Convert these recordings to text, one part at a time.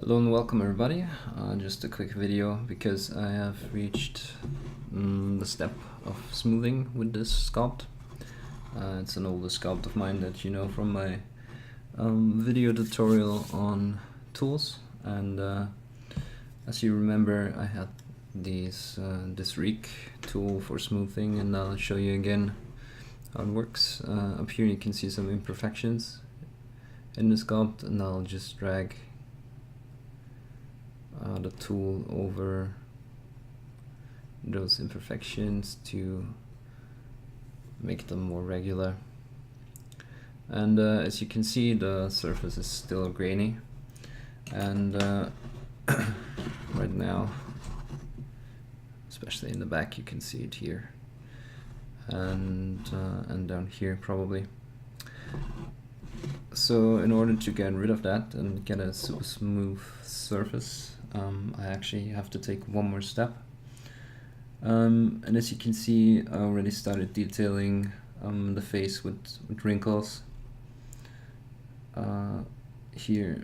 Hello and welcome everybody. Just a quick video because I have reached the step of smoothing with this sculpt. It's an older sculpt of mine that you know from my video tutorial on tools, and as you remember I had this Reek tool for smoothing, and I'll show you again how it works. Up here you can see some imperfections in the sculpt, and I'll just drag the tool over those imperfections to make them more regular. And as you can see, the surface is still grainy, and right now, especially in the back, you can see it here and down here probably. So in order to get rid of that and get a super smooth surface, I actually have to take one more step. And as you can see, I already started detailing the face with wrinkles. Here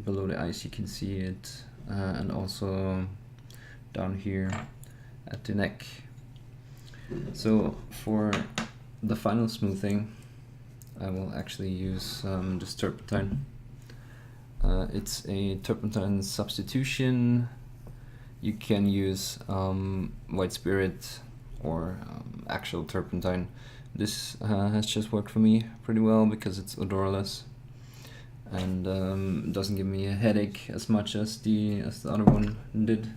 below the eyes you can see it, and also down here at the neck. So for the final smoothing, I will actually use this turpentine. It's a turpentine substitution. You can use white spirit or actual turpentine. This has just worked for me pretty well because it's odorless and doesn't give me a headache as much as the other one did.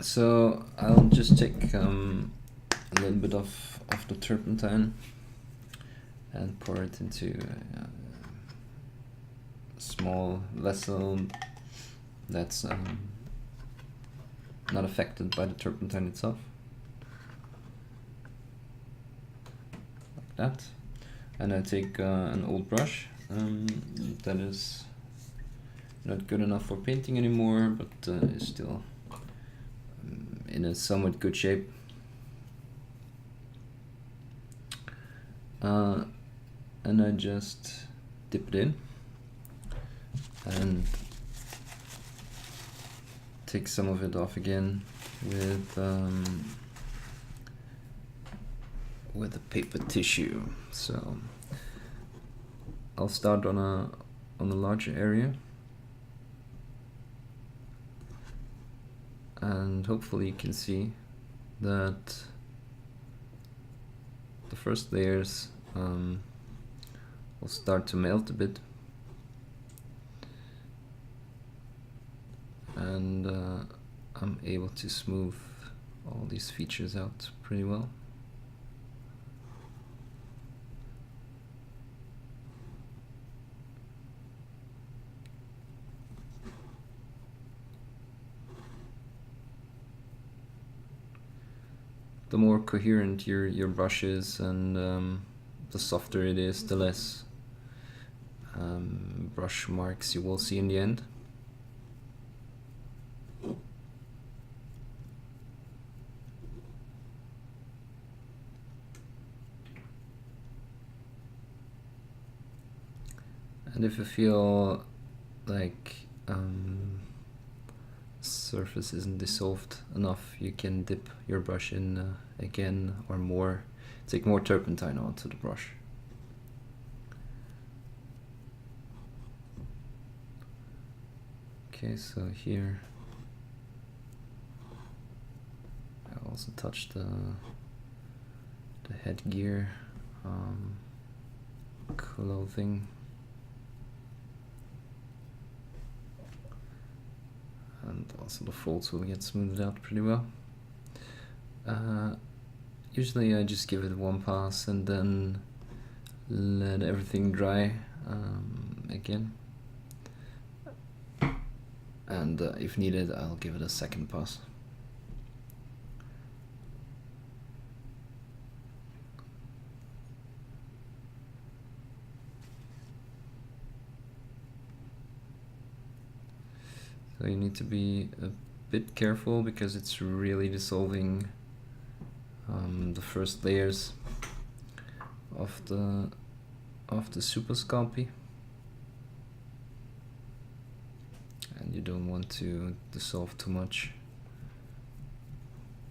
So I'll just take a little bit of the turpentine and pour it into a small vessel that's not affected by the turpentine itself, like that. And I take an old brush that is not good enough for painting anymore, but is still in a somewhat good shape. And I just dip it in and take some of it off again with a paper tissue. So I'll start on a larger area, and hopefully you can see that the first layers will start to melt a bit, and I'm able to smooth all these features out pretty well. The more coherent your brush is, and the softer it is, the less brush marks you will see in the end. And if you feel like surface isn't dissolved enough, you can dip your brush in again, or more, take more turpentine onto the brush. Okay, so here I also touched the headgear clothing. And also the folds will get smoothed out pretty well. Usually I just give it one pass and then let everything dry again. And if needed, I'll give it a second pass. So you need to be a bit careful because it's really dissolving the first layers of the super sculpey, and you don't want to dissolve too much,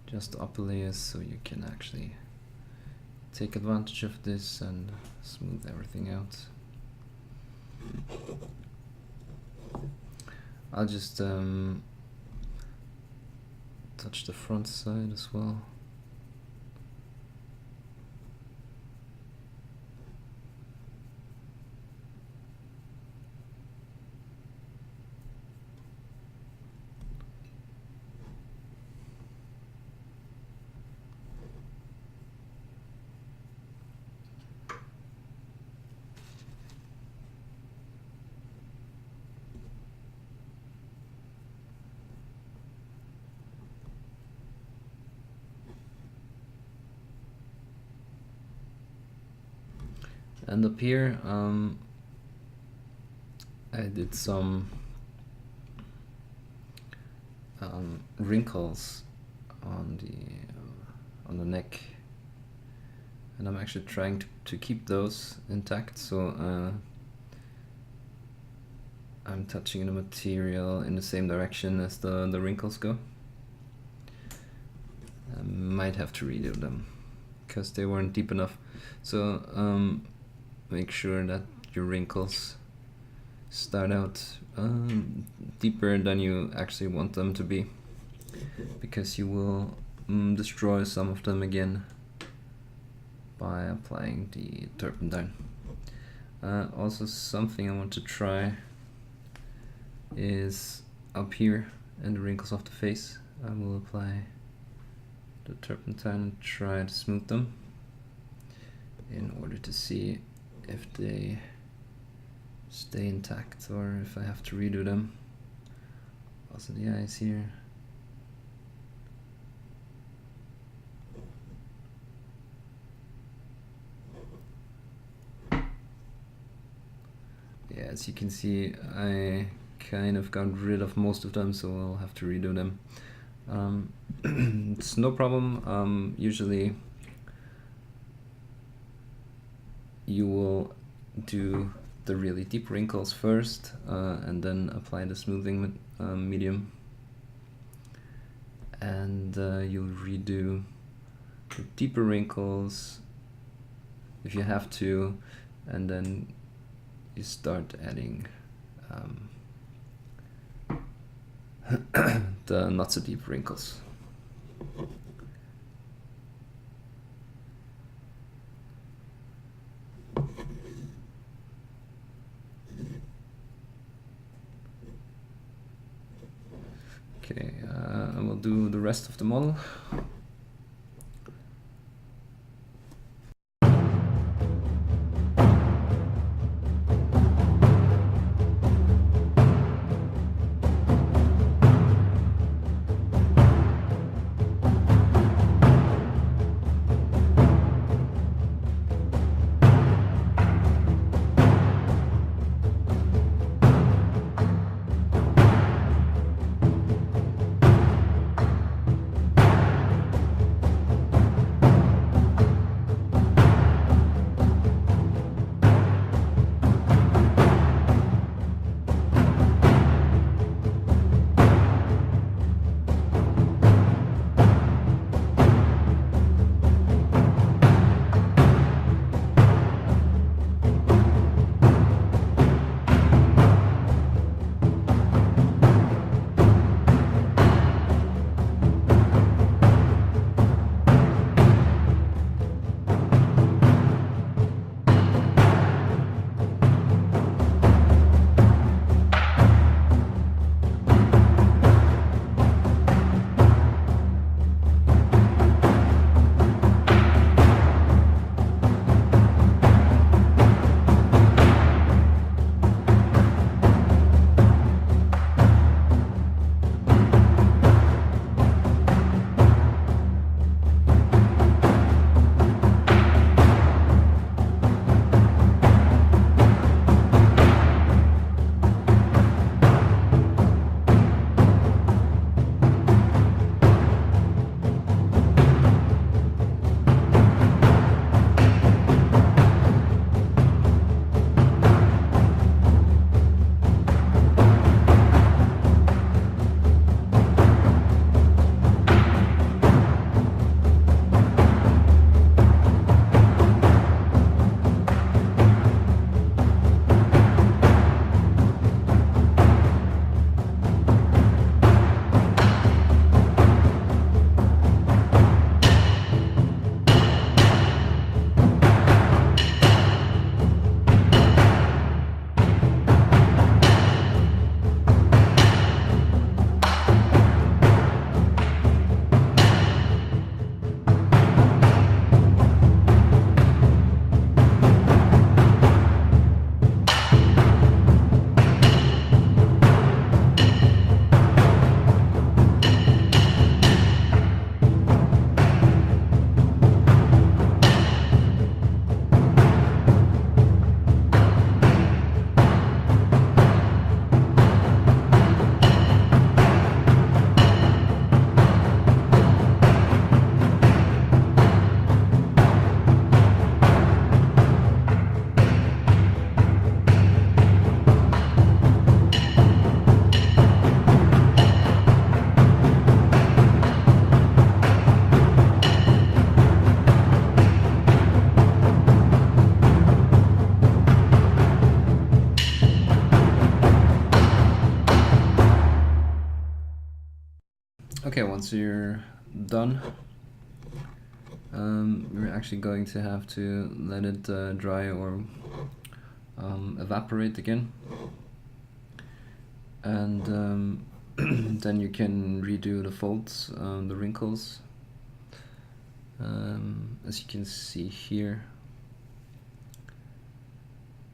just the upper layers, so you can actually take advantage of this and smooth everything out. I'll just touch the front side as well. And up here, I did some wrinkles on the neck, and I'm actually trying to keep those intact. So I'm touching the material in the same direction as the wrinkles go. I might have to redo them because they weren't deep enough. So make sure that your wrinkles start out deeper than you actually want them to be, because you will destroy some of them again by applying the turpentine. Also, something I want to try is up here in the wrinkles of the face. I will apply the turpentine and try to smooth them in order to see if they stay intact or if I have to redo them. Also the eyes here. Yeah, as you can see, I kind of got rid of most of them, so I'll have to redo them. It's no problem. Usually you will do the really deep wrinkles first and then apply the smoothing medium, and you'll redo the deeper wrinkles if you have to, and then you start adding the not so deep wrinkles. Okay, I will do the rest of the model. Okay, once you're done, we're actually going to have to let it dry or evaporate again, and then you can redo the folds, the wrinkles. As you can see here,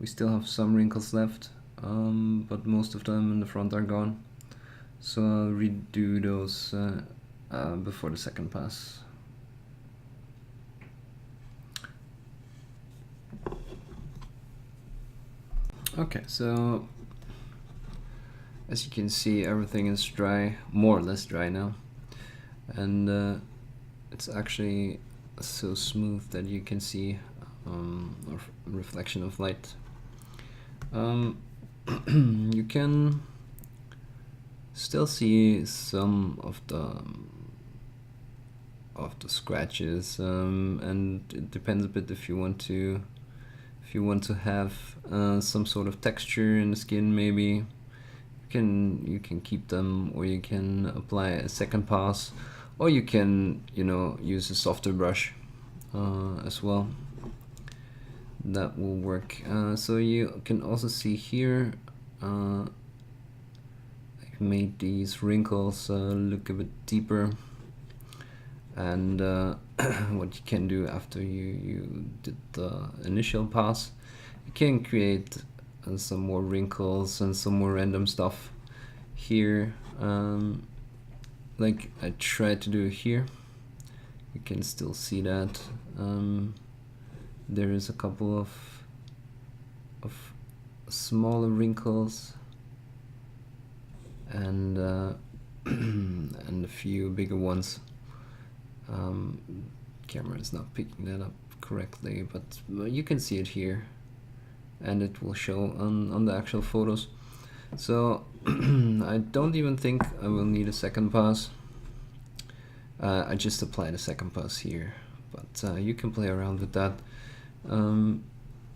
we still have some wrinkles left, but most of them in the front are gone. So I'll redo those before the second pass. Okay, so as you can see, everything is dry, more or less dry now, and it's actually so smooth that you can see a reflection of light. You can still see some of the scratches, and it depends a bit if you want to have some sort of texture in the skin. Maybe you can keep them, or you can apply a second pass, or you can use a softer brush as well. That will work. So you can also see here I've made these wrinkles look a bit deeper, and what you can do after you did the initial pass, you can create some more wrinkles and some more random stuff here, like I tried to do here. You can still see that there is a couple of smaller wrinkles and and a few bigger ones. Camera is not picking that up correctly, but you can see it here, and it will show on the actual photos. So I don't even think I will need a second pass. I just applied a second pass here, but you can play around with that. You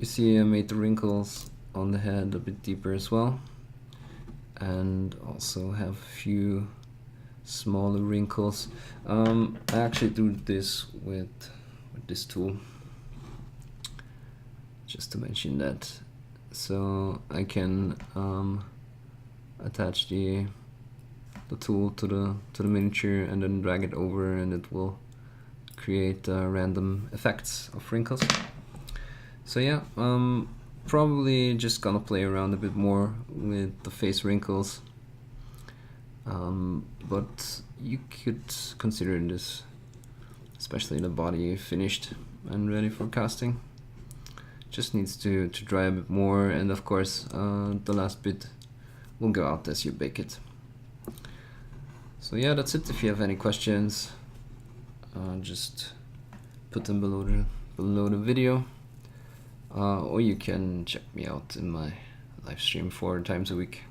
see I made the wrinkles on the head a bit deeper as well, and also have a few smaller wrinkles. I actually do this with this tool, just to mention that. So I can attach the tool to the miniature and then drag it over, and it will create random effects of wrinkles. So yeah, probably just gonna play around a bit more with the face wrinkles, but you could consider this, especially the body finished and ready for casting. Just needs to dry a bit more, and of course the last bit will go out as you bake it. So yeah, that's it. If you have any questions, just put them below the video, or you can check me out in my live stream 4 times a week.